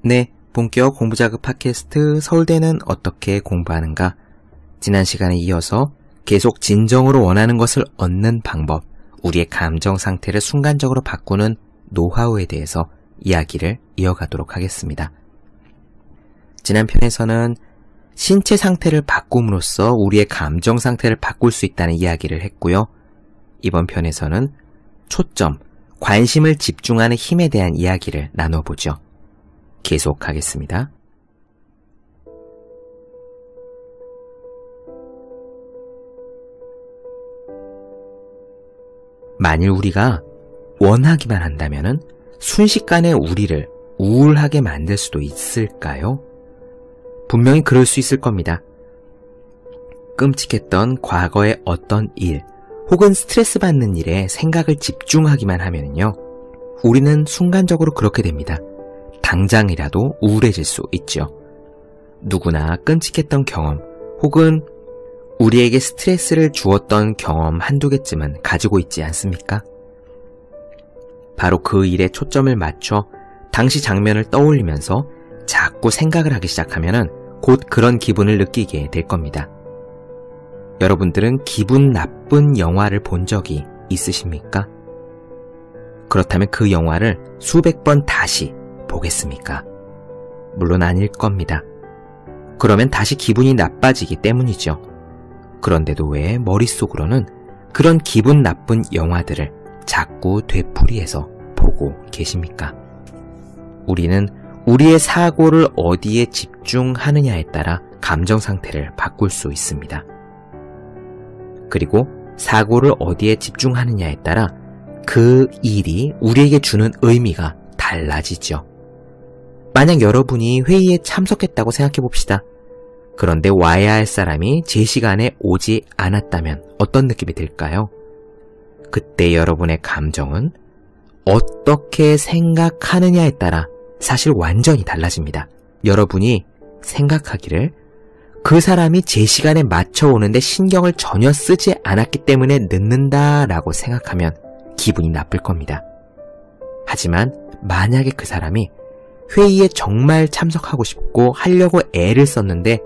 네, 본격 공부자극 팟캐스트 서울대는 어떻게 공부하는가? 지난 시간에 이어서 계속 진정으로 원하는 것을 얻는 방법, 우리의 감정 상태를 순간적으로 바꾸는 노하우에 대해서 이야기를 이어가도록 하겠습니다. 지난 편에서는 신체 상태를 바꿈으로써 우리의 감정 상태를 바꿀 수 있다는 이야기를 했고요. 이번 편에서는 초점, 관심을 집중하는 힘에 대한 이야기를 나눠보죠. 계속하겠습니다. 만일 우리가 원하기만 한다면 순식간에 우리를 우울하게 만들 수도 있을까요? 분명히 그럴 수 있을 겁니다. 끔찍했던 과거의 어떤 일 혹은 스트레스 받는 일에 생각을 집중하기만 하면요, 우리는 순간적으로 그렇게 됩니다. 당장이라도 우울해질 수 있죠. 누구나 끔찍했던 경험 혹은 우리에게 스트레스를 주었던 경험 한두 개쯤은 가지고 있지 않습니까? 바로 그 일에 초점을 맞춰 당시 장면을 떠올리면서 자꾸 생각을 하기 시작하면 곧 그런 기분을 느끼게 될 겁니다. 여러분들은 기분 나쁜 영화를 본 적이 있으십니까? 그렇다면 그 영화를 수백 번 다시 보겠습니까? 물론 아닐 겁니다. 그러면 다시 기분이 나빠지기 때문이죠. 그런데도 왜 머릿속으로는 그런 기분 나쁜 영화들을 자꾸 되풀이해서 보고 계십니까? 우리는 우리의 사고를 어디에 집중하느냐에 따라 감정 상태를 바꿀 수 있습니다. 그리고 사고를 어디에 집중하느냐에 따라 그 일이 우리에게 주는 의미가 달라지죠. 만약 여러분이 회의에 참석했다고 생각해 봅시다. 그런데 와야 할 사람이 제 시간에 오지 않았다면 어떤 느낌이 들까요? 그때 여러분의 감정은 어떻게 생각하느냐에 따라 사실 완전히 달라집니다. 여러분이 생각하기를 그 사람이 제 시간에 맞춰 오는데 신경을 전혀 쓰지 않았기 때문에 늦는다라고 생각하면 기분이 나쁠 겁니다. 하지만 만약에 그 사람이 회의에 정말 참석하고 싶고 하려고 애를 썼는데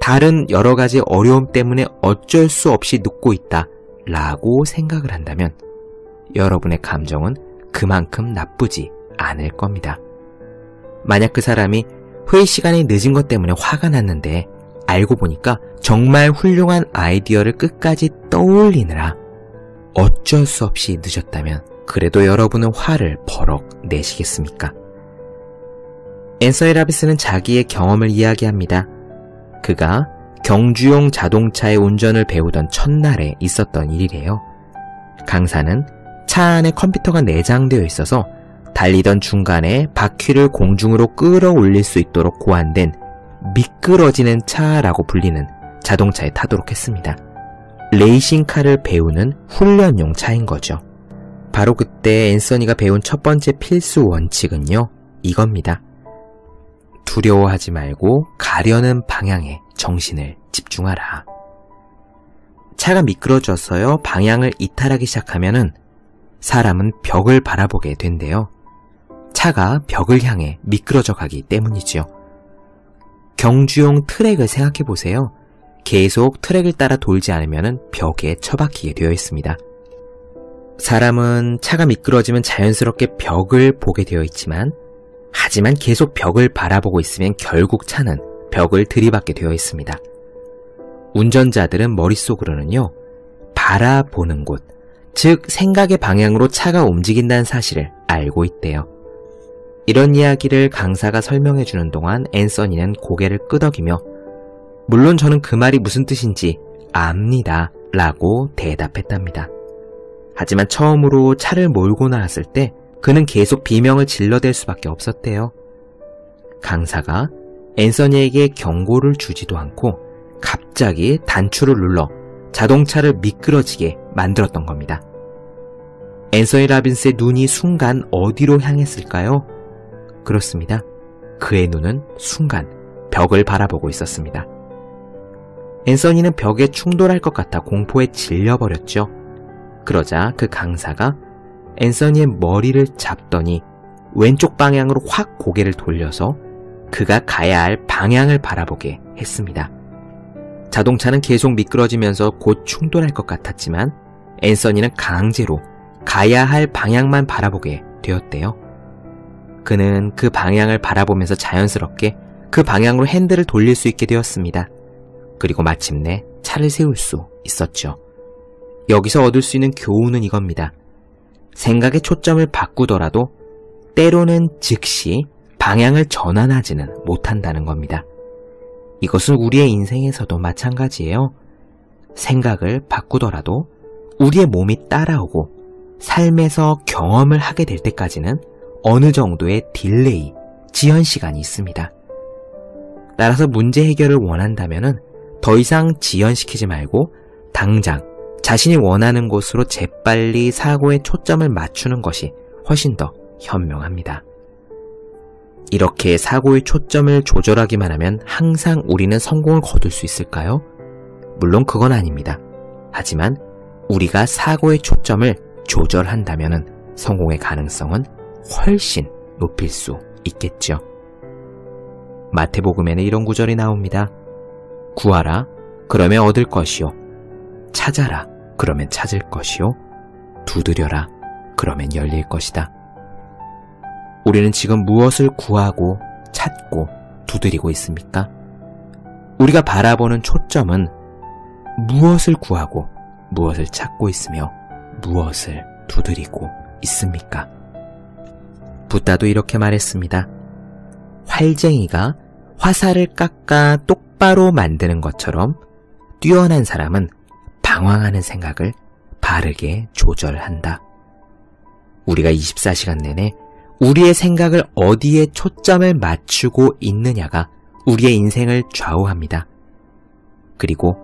다른 여러 가지 어려움 때문에 어쩔 수 없이 늦고 있다 라고 생각을 한다면 여러분의 감정은 그만큼 나쁘지 않을 겁니다. 만약 그 사람이 회의 시간이 늦은 것 때문에 화가 났는데 알고 보니까 정말 훌륭한 아이디어를 끝까지 떠올리느라 어쩔 수 없이 늦었다면 그래도 여러분은 화를 버럭 내시겠습니까? 앤서니 라빈스는 자기의 경험을 이야기합니다. 그가 경주용 자동차의 운전을 배우던 첫날에 있었던 일이래요. 강사는 차 안에 컴퓨터가 내장되어 있어서 달리던 중간에 바퀴를 공중으로 끌어올릴 수 있도록 고안된 미끄러지는 차라고 불리는 자동차에 타도록 했습니다. 레이싱카를 배우는 훈련용 차인 거죠. 바로 그때 앤서니가 배운 첫 번째 필수 원칙은요, 이겁니다. 두려워하지 말고 가려는 방향에 정신을 집중하라. 차가 미끄러져서요, 방향을 이탈하기 시작하면은 사람은 벽을 바라보게 된대요. 차가 벽을 향해 미끄러져 가기 때문이죠. 경주용 트랙을 생각해 보세요. 계속 트랙을 따라 돌지 않으면 벽에 처박히게 되어 있습니다. 사람은 차가 미끄러지면 자연스럽게 벽을 보게 되어 있지만 하지만 계속 벽을 바라보고 있으면 결국 차는 벽을 들이받게 되어 있습니다. 운전자들은 머릿속으로는요, 바라보는 곳, 즉 생각의 방향으로 차가 움직인다는 사실을 알고 있대요. 이런 이야기를 강사가 설명해 주는 동안 앤서니는 고개를 끄덕이며 물론 저는 그 말이 무슨 뜻인지 압니다 라고 대답했답니다. 하지만 처음으로 차를 몰고 나왔을 때 그는 계속 비명을 질러댈 수밖에 없었대요. 강사가 앤서니에게 경고를 주지도 않고 갑자기 단추를 눌러 자동차를 미끄러지게 만들었던 겁니다. 앤서니 라빈스의 눈이 순간 어디로 향했을까요? 그렇습니다. 그의 눈은 순간 벽을 바라보고 있었습니다. 앤서니는 벽에 충돌할 것 같아 공포에 질려버렸죠. 그러자 그 강사가 앤서니의 머리를 잡더니 왼쪽 방향으로 확 고개를 돌려서 그가 가야 할 방향을 바라보게 했습니다. 자동차는 계속 미끄러지면서 곧 충돌할 것 같았지만 앤서니는 강제로 가야 할 방향만 바라보게 되었대요. 그는 그 방향을 바라보면서 자연스럽게 그 방향으로 핸들을 돌릴 수 있게 되었습니다. 그리고 마침내 차를 세울 수 있었죠. 여기서 얻을 수 있는 교훈은 이겁니다. 생각의 초점을 바꾸더라도 때로는 즉시 방향을 전환하지는 못한다는 겁니다. 이것은 우리의 인생에서도 마찬가지예요. 생각을 바꾸더라도 우리의 몸이 따라오고 삶에서 경험을 하게 될 때까지는 어느 정도의 딜레이, 지연 시간이 있습니다. 따라서 문제 해결을 원한다면 더 이상 지연시키지 말고 당장 자신이 원하는 곳으로 재빨리 사고의 초점을 맞추는 것이 훨씬 더 현명합니다. 이렇게 사고의 초점을 조절하기만 하면 항상 우리는 성공을 거둘 수 있을까요? 물론 그건 아닙니다. 하지만 우리가 사고의 초점을 조절한다면 성공의 가능성은 훨씬 높일 수 있겠죠. 마태복음에는 이런 구절이 나옵니다. 구하라, 그러면 얻을 것이요. 찾아라, 그러면 찾을 것이요. 두드려라, 그러면 열릴 것이다. 우리는 지금 무엇을 구하고 찾고 두드리고 있습니까? 우리가 바라보는 초점은 무엇을 구하고 무엇을 찾고 있으며 무엇을 두드리고 있습니까? 붓다도 이렇게 말했습니다. 활쟁이가 화살을 깎아 똑바로 만드는 것처럼 뛰어난 사람은 방황하는 생각을 바르게 조절한다. 우리가 24시간 내내 우리의 생각을 어디에 초점을 맞추고 있느냐가 우리의 인생을 좌우합니다. 그리고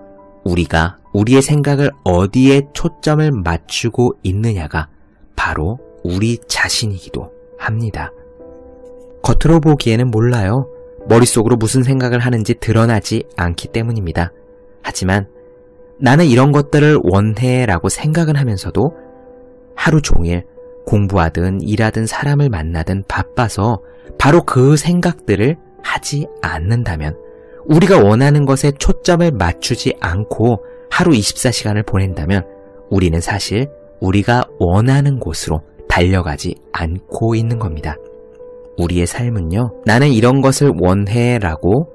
우리가 우리의 생각을 어디에 초점을 맞추고 있느냐가 바로 우리 자신이기도 합니다. 겉으로 보기에는 몰라요. 머릿속으로 무슨 생각을 하는지 드러나지 않기 때문입니다. 하지만 나는 이런 것들을 원해 라고 생각은 하면서도 하루 종일 공부하든 일하든 사람을 만나든 바빠서 바로 그 생각들을 하지 않는다면, 우리가 원하는 것에 초점을 맞추지 않고 하루 24시간을 보낸다면 우리는 사실 우리가 원하는 곳으로 달려가지 않고 있는 겁니다. 우리의 삶은요, 나는 이런 것을 원해 라고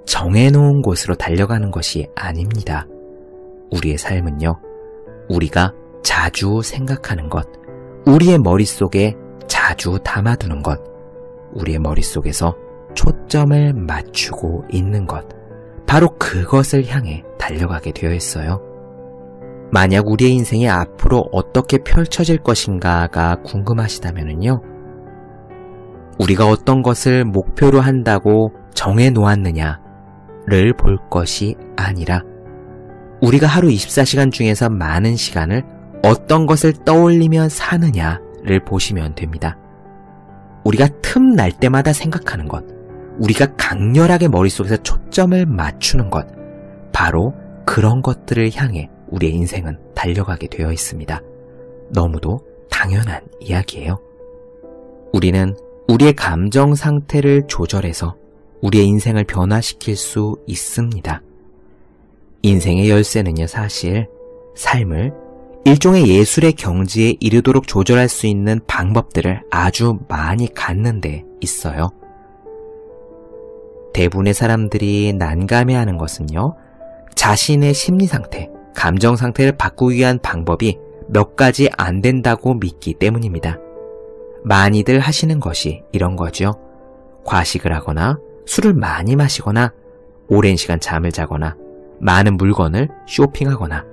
정해놓은 곳으로 달려가는 것이 아닙니다. 우리의 삶은요, 우리가 자주 생각하는 것, 우리의 머릿속에 자주 담아두는 것, 우리의 머릿속에서 초점을 맞추고 있는 것, 바로 그것을 향해 달려가게 되어 있어요. 만약 우리의 인생이 앞으로 어떻게 펼쳐질 것인가가 궁금하시다면요, 우리가 어떤 것을 목표로 한다고 정해 놓았느냐를 볼 것이 아니라 우리가 하루 24시간 중에서 많은 시간을 어떤 것을 떠올리며 사느냐를 보시면 됩니다. 우리가 틈날 때마다 생각하는 것, 우리가 강렬하게 머릿속에서 초점을 맞추는 것, 바로 그런 것들을 향해 우리의 인생은 달려가게 되어 있습니다. 너무도 당연한 이야기예요. 우리는 우리의 감정 상태를 조절해서 우리의 인생을 변화시킬 수 있습니다. 인생의 열쇠는요, 사실 삶을 일종의 예술의 경지에 이르도록 조절할 수 있는 방법들을 아주 많이 갖는 데 있어요. 대부분의 사람들이 난감해하는 것은요, 자신의 심리 상태, 감정 상태를 바꾸기 위한 방법이 몇 가지 안 된다고 믿기 때문입니다. 많이들 하시는 것이 이런 거죠. 과식을 하거나 술을 많이 마시거나 오랜 시간 잠을 자거나 많은 물건을 쇼핑하거나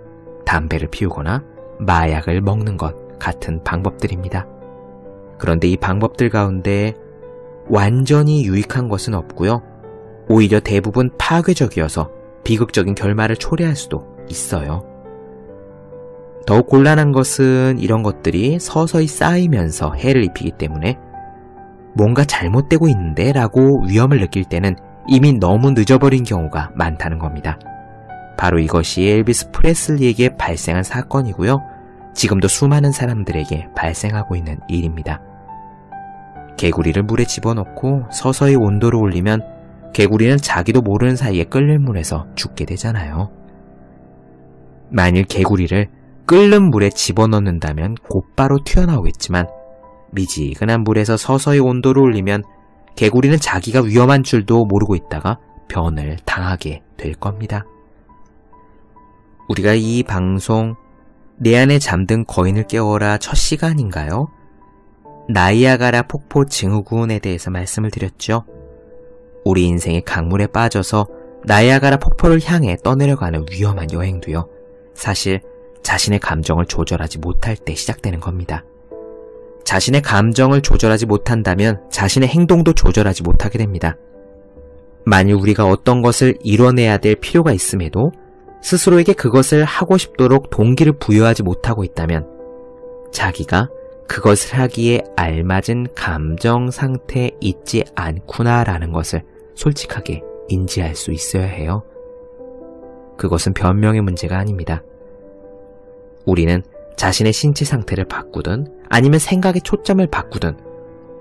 담배를 피우거나 마약을 먹는 것 같은 방법들입니다. 그런데 이 방법들 가운데 완전히 유익한 것은 없고요. 오히려 대부분 파괴적이어서 비극적인 결말을 초래할 수도 있어요. 더욱 곤란한 것은 이런 것들이 서서히 쌓이면서 해를 입히기 때문에 뭔가 잘못되고 있는데 라고 위험을 느낄 때는 이미 너무 늦어버린 경우가 많다는 겁니다. 바로 이것이 엘비스 프레슬리에게 발생한 사건이고요. 지금도 수많은 사람들에게 발생하고 있는 일입니다. 개구리를 물에 집어넣고 서서히 온도를 올리면 개구리는 자기도 모르는 사이에 끓는 물에서 죽게 되잖아요. 만일 개구리를 끓는 물에 집어넣는다면 곧바로 튀어나오겠지만 미지근한 물에서 서서히 온도를 올리면 개구리는 자기가 위험한 줄도 모르고 있다가 변을 당하게 될 겁니다. 우리가 이 방송 내 안에 잠든 거인을 깨워라 첫 시간인가요? 나이아가라 폭포 증후군에 대해서 말씀을 드렸죠. 우리 인생의 강물에 빠져서 나이아가라 폭포를 향해 떠내려가는 위험한 여행도요. 사실 자신의 감정을 조절하지 못할 때 시작되는 겁니다. 자신의 감정을 조절하지 못한다면 자신의 행동도 조절하지 못하게 됩니다. 만일 우리가 어떤 것을 이뤄내야 될 필요가 있음에도 스스로에게 그것을 하고 싶도록 동기를 부여하지 못하고 있다면 자기가 그것을 하기에 알맞은 감정 상태에 있지 않구나라는 것을 솔직하게 인지할 수 있어야 해요. 그것은 변명의 문제가 아닙니다. 우리는 자신의 신체 상태를 바꾸든 아니면 생각의 초점을 바꾸든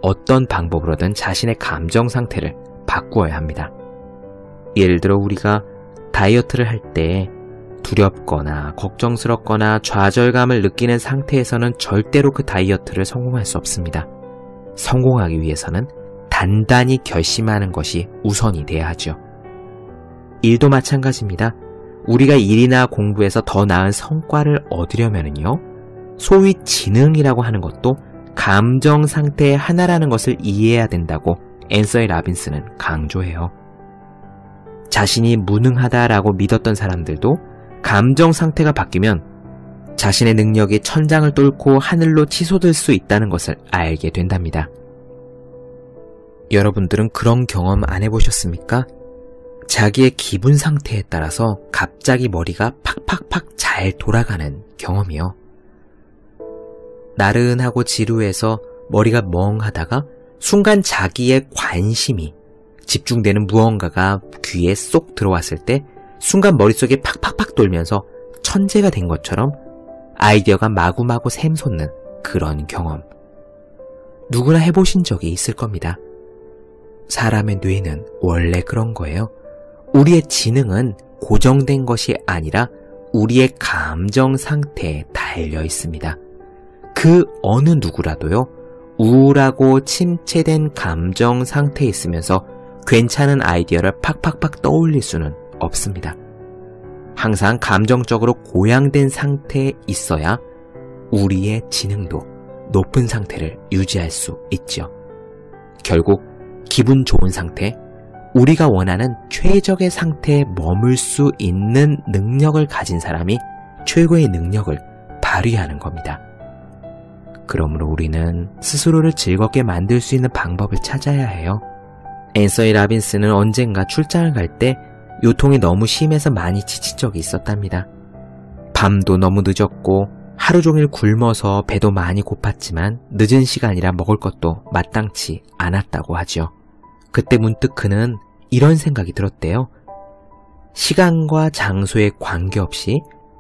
어떤 방법으로든 자신의 감정 상태를 바꾸어야 합니다. 예를 들어 우리가 다이어트를 할 때 두렵거나 걱정스럽거나 좌절감을 느끼는 상태에서는 절대로 그 다이어트를 성공할 수 없습니다. 성공하기 위해서는 단단히 결심하는 것이 우선이 돼야 하죠. 일도 마찬가지입니다. 우리가 일이나 공부에서 더 나은 성과를 얻으려면요, 소위 지능이라고 하는 것도 감정 상태의 하나라는 것을 이해해야 된다고 앤서니 라빈스는 강조해요. 자신이 무능하다라고 믿었던 사람들도 감정 상태가 바뀌면 자신의 능력이 천장을 뚫고 하늘로 치솟을 수 있다는 것을 알게 된답니다. 여러분들은 그런 경험 안 해보셨습니까? 자기의 기분 상태에 따라서 갑자기 머리가 팍팍팍 잘 돌아가는 경험이요. 나른하고 지루해서 머리가 멍하다가 순간 자기의 관심이 집중되는 무언가가 귀에 쏙 들어왔을 때 순간 머릿속에 팍팍팍 돌면서 천재가 된 것처럼 아이디어가 마구마구 샘솟는 그런 경험. 누구나 해보신 적이 있을 겁니다. 사람의 뇌는 원래 그런 거예요. 우리의 지능은 고정된 것이 아니라 우리의 감정 상태에 달려 있습니다. 그 어느 누구라도요, 우울하고 침체된 감정 상태에 있으면서 괜찮은 아이디어를 팍팍팍 떠올릴 수는 없습니다. 항상 감정적으로 고양된 상태에 있어야 우리의 지능도 높은 상태를 유지할 수 있죠. 결국 기분 좋은 상태, 우리가 원하는 최적의 상태에 머물 수 있는 능력을 가진 사람이 최고의 능력을 발휘하는 겁니다. 그러므로 우리는 스스로를 즐겁게 만들 수 있는 방법을 찾아야 해요. 앤서니 라빈스는 언젠가 출장을 갈 때 요통이 너무 심해서 많이 지친 적이 있었답니다. 밤도 너무 늦었고 하루 종일 굶어서 배도 많이 고팠지만 늦은 시간이라 먹을 것도 마땅치 않았다고 하죠. 그때 문득 그는 이런 생각이 들었대요. 시간과 장소에 관계없이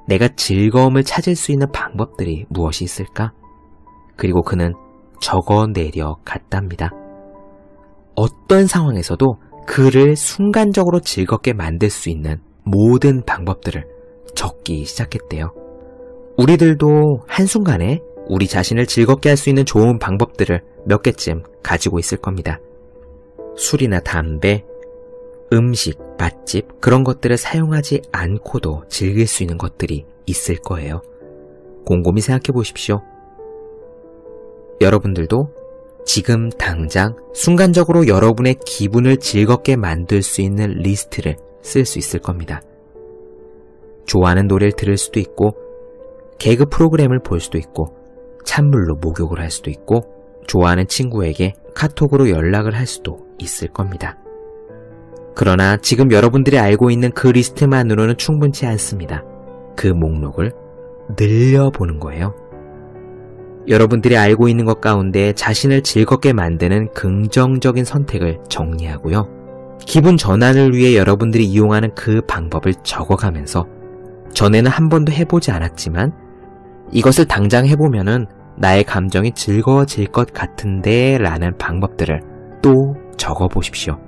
내가 즐거움을 찾을 수 있는 방법들이 무엇이 있을까? 그리고 그는 적어 내려갔답니다. 어떤 상황에서도 그를 순간적으로 즐겁게 만들 수 있는 모든 방법들을 적기 시작했대요. 우리들도 한순간에 우리 자신을 즐겁게 할 수 있는 좋은 방법들을 몇 개쯤 가지고 있을 겁니다. 술이나 담배, 음식, 맛집, 그런 것들을 사용하지 않고도 즐길 수 있는 것들이 있을 거예요. 곰곰이 생각해 보십시오. 여러분들도 지금 당장 순간적으로 여러분의 기분을 즐겁게 만들 수 있는 리스트를 쓸 수 있을 겁니다. 좋아하는 노래를 들을 수도 있고, 개그 프로그램을 볼 수도 있고, 찬물로 목욕을 할 수도 있고, 좋아하는 친구에게 카톡으로 연락을 할 수도 있을 겁니다. 그러나 지금 여러분들이 알고 있는 그 리스트만으로는 충분치 않습니다. 그 목록을 늘려보는 거예요. 여러분들이 알고 있는 것 가운데 자신을 즐겁게 만드는 긍정적인 선택을 정리하고요. 기분 전환을 위해 여러분들이 이용하는 그 방법을 적어가면서 전에는 한 번도 해보지 않았지만 이것을 당장 해보면은 나의 감정이 즐거워질 것 같은데 라는 방법들을 또 적어보십시오.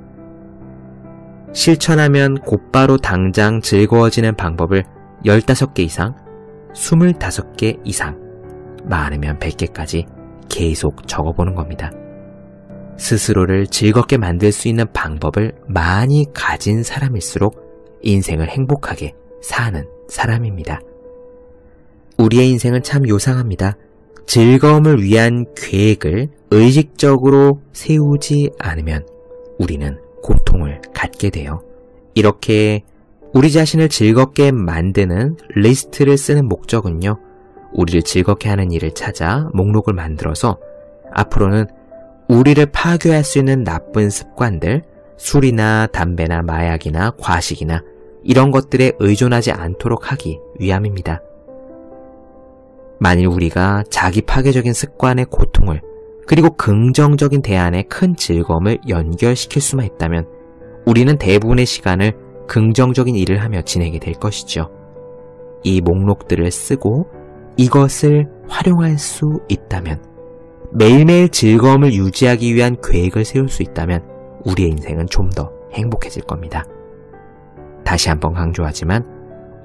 실천하면 곧바로 당장 즐거워지는 방법을 15개 이상, 25개 이상, 많으면 100개까지 계속 적어보는 겁니다. 스스로를 즐겁게 만들 수 있는 방법을 많이 가진 사람일수록 인생을 행복하게 사는 사람입니다. 우리의 인생은 참 요상합니다. 즐거움을 위한 계획을 의식적으로 세우지 않으면 우리는 고통을 갖게 돼요. 이렇게 우리 자신을 즐겁게 만드는 리스트를 쓰는 목적은요, 우리를 즐겁게 하는 일을 찾아 목록을 만들어서 앞으로는 우리를 파괴할 수 있는 나쁜 습관들, 술이나 담배나 마약이나 과식이나 이런 것들에 의존하지 않도록 하기 위함입니다. 만일 우리가 자기 파괴적인 습관의 고통을 그리고 긍정적인 대안의 큰 즐거움을 연결시킬 수만 있다면 우리는 대부분의 시간을 긍정적인 일을 하며 지내게 될 것이죠. 이 목록들을 쓰고 이것을 활용할 수 있다면, 매일매일 즐거움을 유지하기 위한 계획을 세울 수 있다면 우리의 인생은 좀 더 행복해질 겁니다. 다시 한번 강조하지만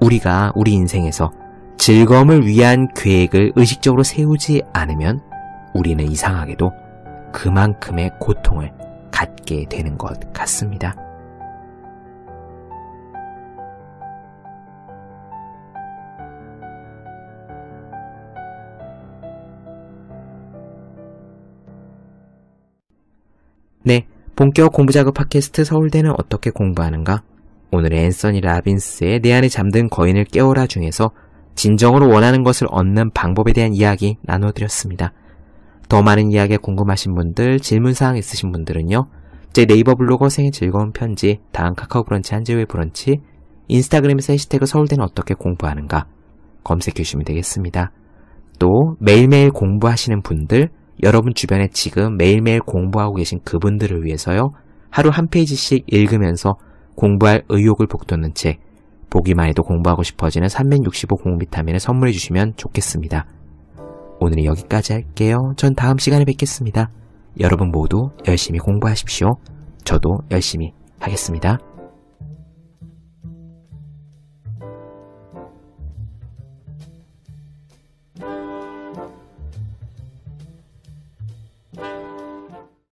우리가 우리 인생에서 즐거움을 위한 계획을 의식적으로 세우지 않으면 우리는 이상하게도 그만큼의 고통을 갖게 되는 것 같습니다. 네, 본격 공부자극 팟캐스트 서울대는 어떻게 공부하는가? 오늘의 앤서니 라빈스의 내 안에 잠든 거인을 깨워라 중에서 진정으로 원하는 것을 얻는 방법에 대한 이야기 나눠드렸습니다. 더 많은 이야기에 궁금하신 분들, 질문사항 있으신 분들은요, 제 네이버 블로그 생의 즐거운 편지, 다음 카카오 브런치 한재우의 브런치, 인스타그램에서 해시태그 서울대는 어떻게 공부하는가 검색해 주시면 되겠습니다. 또 매일매일 공부하시는 분들, 여러분 주변에 지금 매일매일 공부하고 계신 그분들을 위해서요, 하루 한 페이지씩 읽으면서 공부할 의욕을 북돋는 책, 보기만 해도 공부하고 싶어지는 365 공비타민을 선물해 주시면 좋겠습니다. 오늘은 여기까지 할게요. 전 다음 시간에 뵙겠습니다. 여러분 모두 열심히 공부하십시오. 저도 열심히 하겠습니다.